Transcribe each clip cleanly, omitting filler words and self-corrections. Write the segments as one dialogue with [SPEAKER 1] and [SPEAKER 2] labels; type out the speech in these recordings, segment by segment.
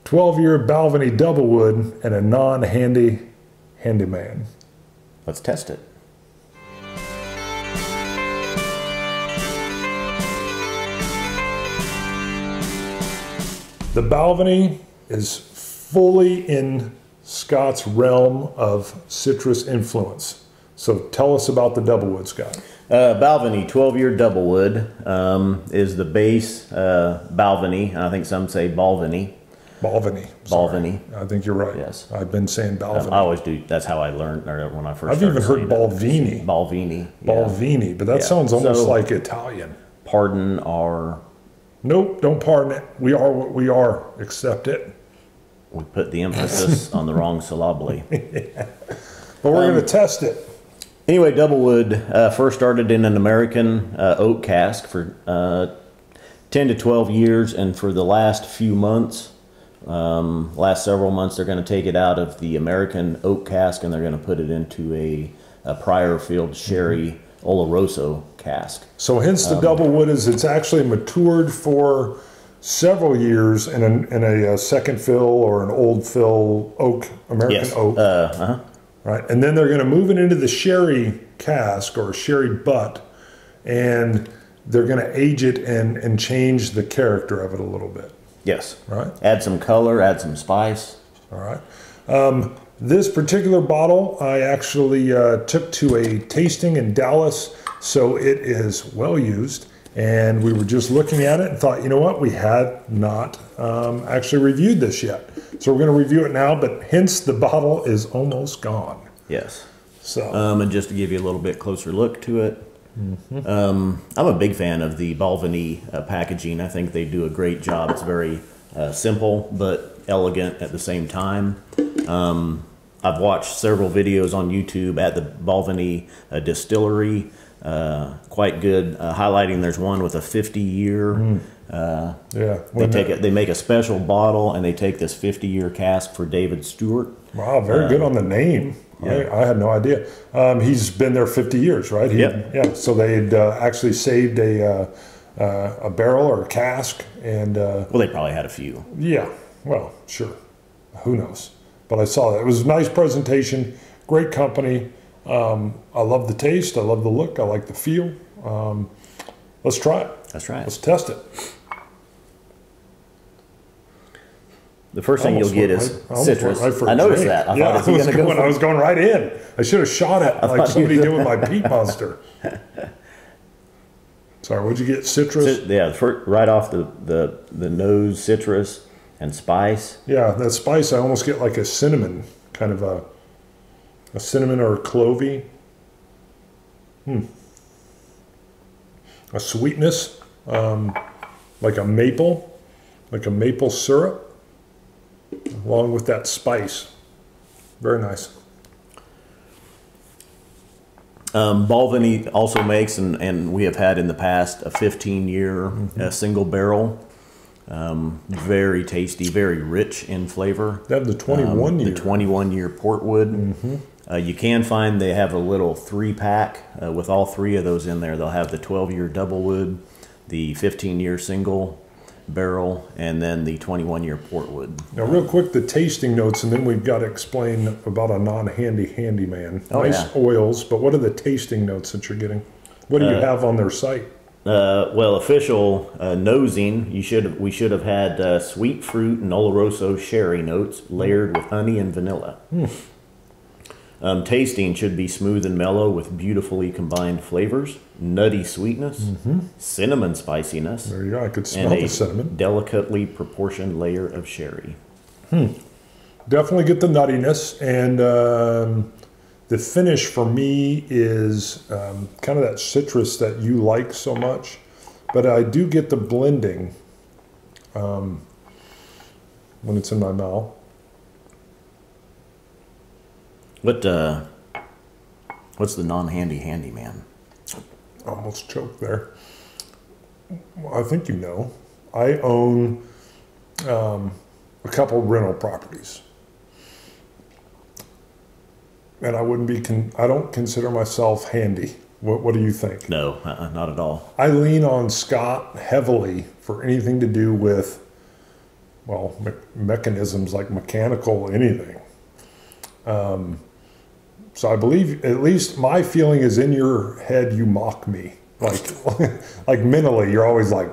[SPEAKER 1] 12-year Balvenie Doublewood and a non-handy handyman.
[SPEAKER 2] Let's test it.
[SPEAKER 1] The Balvenie is fully in Scott's realm of citrus influence. So tell us about the Doublewood, Scott.
[SPEAKER 2] Balvenie 12-year Doublewood is the base Balvenie. I think some say Balvenie.
[SPEAKER 1] Balvenie.
[SPEAKER 2] Balvenie.
[SPEAKER 1] I think you're right.
[SPEAKER 2] Yes.
[SPEAKER 1] I've been saying Balvenie.
[SPEAKER 2] I always do. That's how I learned when I first
[SPEAKER 1] I've even heard Balvenie.
[SPEAKER 2] Balvenie.
[SPEAKER 1] Balvenie, but that sounds almost like Italian.
[SPEAKER 2] Pardon our...
[SPEAKER 1] Nope, don't pardon it. We are what we are. Accept it.
[SPEAKER 2] We put the emphasis on the wrong syllable.
[SPEAKER 1] Yeah. But we're going to test it.
[SPEAKER 2] Anyway, Doublewood first started in an American oak cask for 10 to 12 years, and for the last few months, last several months, they're going to take it out of the American oak cask and they're going to put it into a Prior Field Sherry Oloroso cask.
[SPEAKER 1] So hence the Doublewood is it's actually matured for several years in a second fill or an old fill oak, American oak. Right, and then they're going to move it into the sherry cask or sherry butt, and they're going to age it and change the character of it a little bit.
[SPEAKER 2] Yes.
[SPEAKER 1] Right.
[SPEAKER 2] Add some color, add some spice.
[SPEAKER 1] All right. This particular bottle I actually took to a tasting in Dallas, so it is well used. And we were just looking at it and thought, you know what, we had not actually reviewed this yet. So we're going to review it now, but hence the bottle is almost gone.
[SPEAKER 2] Yes.
[SPEAKER 1] So.
[SPEAKER 2] And just to give you a little bit closer look to it, I'm a big fan of the Balvenie packaging. I think they do a great job. It's very simple but elegant at the same time. I've watched several videos on YouTube at the Balvenie distillery. Quite good, highlighting there's one with a 50-year. They make a special bottle and they take this 50-year cask for David Stewart.
[SPEAKER 1] Wow, very good on the name.
[SPEAKER 2] Yeah.
[SPEAKER 1] I had no idea. He's been there 50 years, right? Yeah. So they'd actually saved a barrel or a cask, and
[SPEAKER 2] well, they probably had a few.
[SPEAKER 1] Yeah. Well, sure. Who knows? But I saw that. It was a nice presentation. Great company. I love the taste. I love the look. I like the feel. Let's try it.
[SPEAKER 2] That's right.
[SPEAKER 1] Let's test it.
[SPEAKER 2] The first thing you'll get is citrus. I noticed that. I thought,
[SPEAKER 1] I was going right in. I should have shot it like somebody did with my peat monster. Sorry, what'd you get? Citrus?
[SPEAKER 2] Yeah, right off the nose, citrus and spice.
[SPEAKER 1] Yeah, that spice, I almost get like a cinnamon, kind of a cinnamon or a clovey. A sweetness, like a maple syrup, along with that spice. Very nice.
[SPEAKER 2] Balvenie also makes, and we have had in the past, a 15-year single barrel. Very tasty, very rich in flavor.
[SPEAKER 1] They have the 21-year.
[SPEAKER 2] The 21-year Portwood. You can find they have a little 3-pack with all 3 of those in there. They'll have the 12-year Doublewood, the 15-year single barrel, and then the 21-year Portwood.
[SPEAKER 1] Now, real quick, the tasting notes, and then we've got to explain about a handyman. Nice oils, but what are the tasting notes that you're getting? What do you have on their site?
[SPEAKER 2] Well, official nosing, we should have had sweet fruit and Oloroso sherry notes layered with honey and vanilla. Tasting should be smooth and mellow with beautifully combined flavors, nutty sweetness, cinnamon spiciness.
[SPEAKER 1] There you go. I could smell the cinnamon.
[SPEAKER 2] Delicately proportioned layer of sherry.
[SPEAKER 1] Definitely get the nuttiness, and the finish for me is kind of that citrus that you like so much, but I do get the blending when it's in my mouth.
[SPEAKER 2] What's the handyman?
[SPEAKER 1] Almost choked there. Well, I think you know. I own a couple rental properties, and I don't consider myself handy. What do you think?
[SPEAKER 2] No, not at all.
[SPEAKER 1] I lean on Scott heavily for anything to do with well, mechanisms like mechanical anything. So I believe, at least my feeling is, in your head you mock me, like mentally you're always like,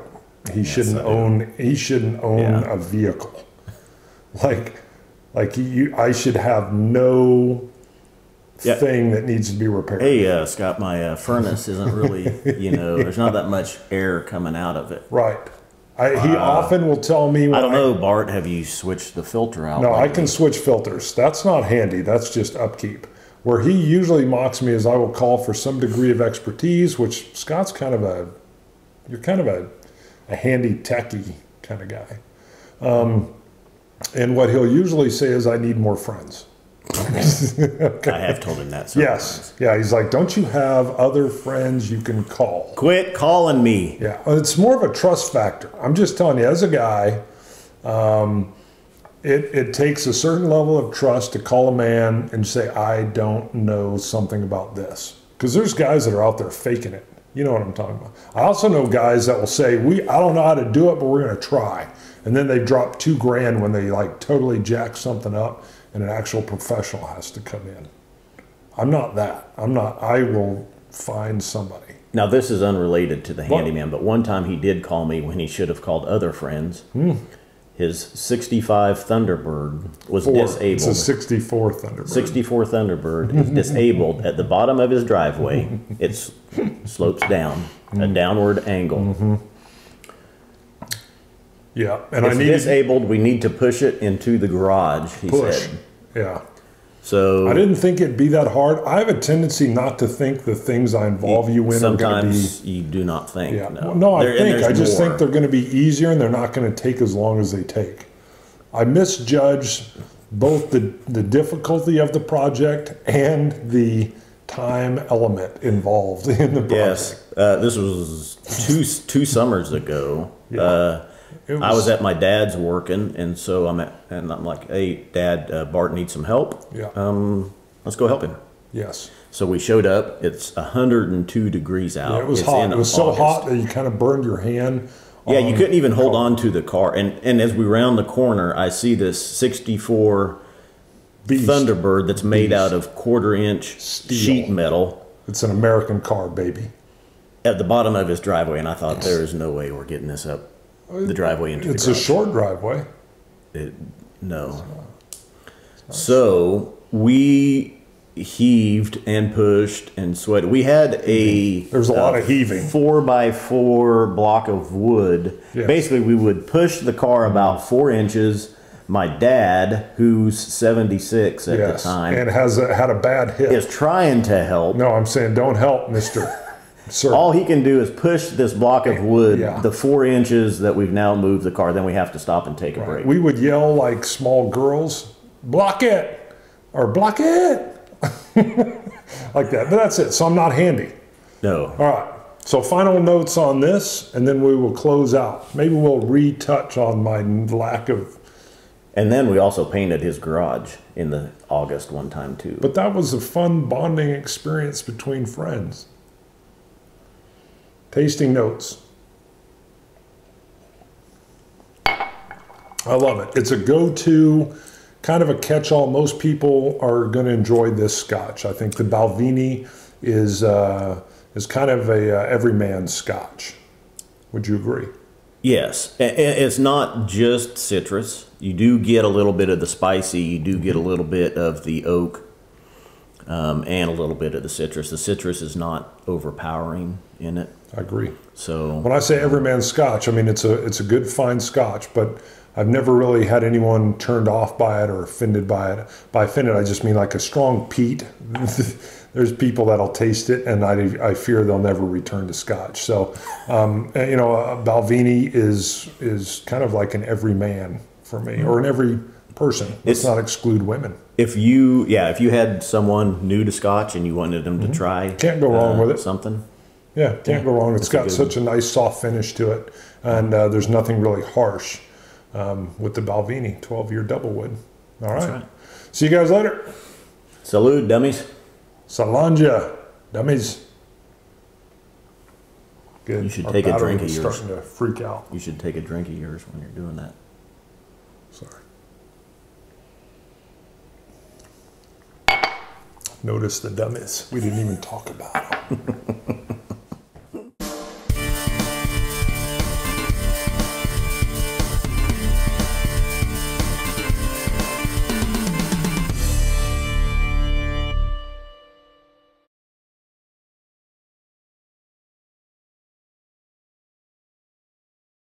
[SPEAKER 1] he shouldn't own a vehicle, like I should have no thing that needs to be repaired.
[SPEAKER 2] Hey, Scott, my furnace isn't really, there's not that much air coming out of it.
[SPEAKER 1] Right. He often will tell me,
[SPEAKER 2] I don't know, Bart, have you switched the filter out?
[SPEAKER 1] No, I can switch filters. That's not handy. That's just upkeep. Where he usually mocks me is I will call for some degree of expertise, which Scott's you're kind of a handy techie kind of guy. And what he'll usually say is, I need more friends.
[SPEAKER 2] Okay. I have told him that.
[SPEAKER 1] Yes. Yeah. He's like, don't you have other friends you can call?
[SPEAKER 2] Quit calling me.
[SPEAKER 1] Yeah. It's more of a trust factor. I'm just telling you, as a guy, it takes a certain level of trust to call a man and say, I don't know something about this. Because there's guys that are out there faking it. You know what I'm talking about. I also know guys that will say, I don't know how to do it, but we're going to try. And then they drop $2,000 when they totally jack something up, and an actual professional has to come in. I'm not that. I will find somebody.
[SPEAKER 2] Now, this is unrelated to the handyman, but one time he did call me when he should have called other friends. His 65 Thunderbird was disabled.
[SPEAKER 1] It's a 64 Thunderbird.
[SPEAKER 2] 64 Thunderbird is disabled at the bottom of his driveway. It slopes down, a downward angle.
[SPEAKER 1] Yeah, and
[SPEAKER 2] it's disabled. We need to push it into the garage, he said.
[SPEAKER 1] Yeah.
[SPEAKER 2] So
[SPEAKER 1] I didn't think it'd be that hard. I have a tendency not to think the things I involve you in are going to be.
[SPEAKER 2] Sometimes you do not think.
[SPEAKER 1] Yeah. No, I just think they're going to be easier, and they're not going to take as long as they take. I misjudged both the difficulty of the project and the time element involved in the project.
[SPEAKER 2] Yes, this was two summers ago. Yeah. I was at my dad's working, and so I'm like, hey, Dad, Bart needs some help.
[SPEAKER 1] Yeah.
[SPEAKER 2] Let's go help him.
[SPEAKER 1] Yes.
[SPEAKER 2] So we showed up. It's 102 degrees out.
[SPEAKER 1] Yeah, it was hot. It was so hot that you kind of burned your hand.
[SPEAKER 2] Yeah, you couldn't even hold on to the car. And as we round the corner, I see this 64 Thunderbird that's made out of quarter-inch sheet metal.
[SPEAKER 1] It's an American car, baby.
[SPEAKER 2] At the bottom of his driveway, and I thought, there is no way we're getting this up the driveway into the garage.
[SPEAKER 1] It's a short driveway.
[SPEAKER 2] No. So we heaved and pushed and sweated. We had
[SPEAKER 1] There's a lot of heaving.
[SPEAKER 2] 4x4 block of wood. Yes. Basically, we would push the car about 4 inches. My dad, who's 76 at the time,
[SPEAKER 1] and had a bad hip,
[SPEAKER 2] is trying to help.
[SPEAKER 1] No, I'm saying don't help, Mr. Sir.
[SPEAKER 2] All he can do is push this block of wood, the 4 inches that we've now moved the car. Then we have to stop and take a break.
[SPEAKER 1] We would yell like small girls, block it, or block it, like that. But that's it. So I'm not handy.
[SPEAKER 2] No.
[SPEAKER 1] All right. So final notes on this, and then we will close out. Maybe we'll retouch on my lack of.
[SPEAKER 2] And then we also painted his garage in the August one time too.
[SPEAKER 1] But that was a fun bonding experience between friends. Tasting notes. I love it. It's a go-to, kind of a catch-all. Most people are going to enjoy this Scotch. I think the Balvenie is kind of a everyman Scotch. Would you agree?
[SPEAKER 2] Yes. It's not just citrus. You do get a little bit of the spicy. You do get a little bit of the oak, and a little bit of the citrus. The citrus is not overpowering in it.
[SPEAKER 1] I agree.
[SPEAKER 2] So
[SPEAKER 1] when I say everyman Scotch, I mean it's a good fine Scotch, but I've never really had anyone turned off by it or offended by it. By offended, I just mean like a strong peat. There's people that'll taste it, and I fear they'll never return to Scotch. So, Balvenie is kind of like an everyman for me, or an every person. Let's not exclude women.
[SPEAKER 2] If you had someone new to Scotch and you wanted them to try,
[SPEAKER 1] can't go wrong with it.
[SPEAKER 2] Something.
[SPEAKER 1] Yeah, can't go wrong. It's got such a nice soft finish to it, and there's nothing really harsh with the Balvenie 12-year double wood. All right. That's right. See you guys later.
[SPEAKER 2] Salud, dummies.
[SPEAKER 1] Salanja, dummies. Good.
[SPEAKER 2] You should take a drink of yours.
[SPEAKER 1] Starting to freak out.
[SPEAKER 2] You should take a drink of yours when you're doing that.
[SPEAKER 1] Sorry. Notice the dummies. We didn't even talk about them.